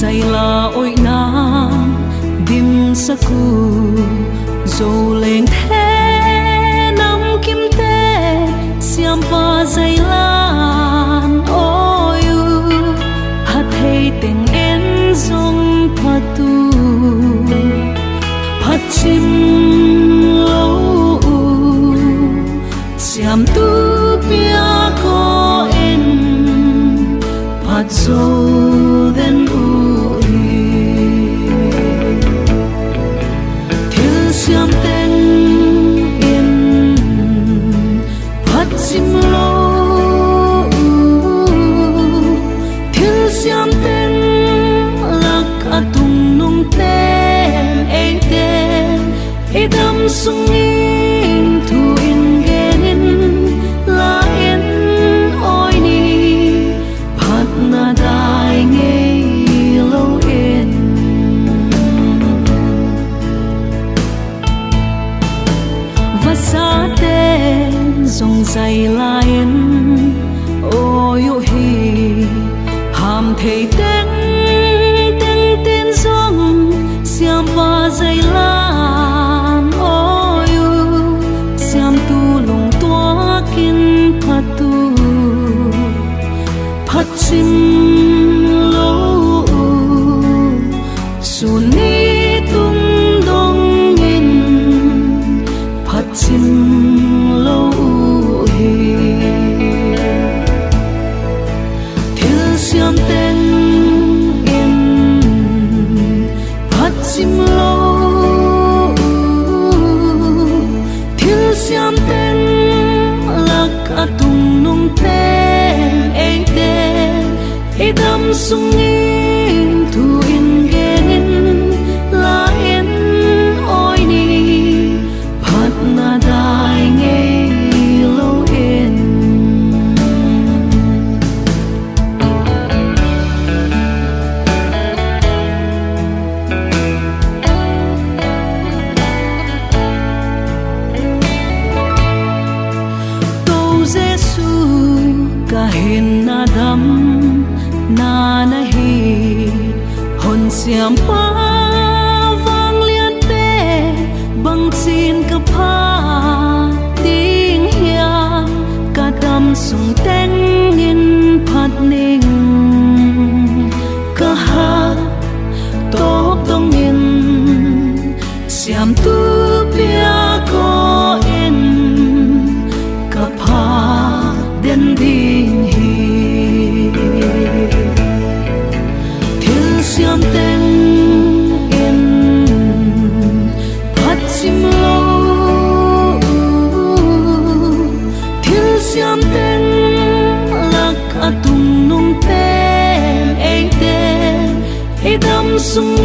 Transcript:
say là ôi nam dim sa cu dầu lên thế năm kim te xiêm pa dây lan ôi hạt hay tình en dòng pha tu hạt chim lâu xiêm tu bia có en hạt dầu den xiêm tên in phát sim lâu thiếu xiêm tên lạc à tung nung tên ấy tên ấy đâm sung in thu in genin la in oi ni phát na dai nghe lâu in sa tên dòng dày lain ôi hi hàm thầy tên tên tên dòng xiêm pa dày lan ôi xiêm tu lùng toa kin pha tu phat sim lâu su ni tung dong in sim lâu hi thiếu xiêm tên in phát sim lâu thiếu xiêm tên lạc à tung nung tên ấy tên ấy đâm sung in thu in genin la in oi ni phát na dai nghe lâu in câu Giêsu cả hiền na đắm na na hi hồn xiêm pa vang liên tê bằng xin cấp ha tiếng hiền cả đam sung tên in phát ninh cả ha tốt đông in xiêm tu bia có in cả ha đến đình hi thiếu xiêm tên in phát sim lâu thiếu xiêm tên lạc à tung nung tên ấy tên ấy đâm sung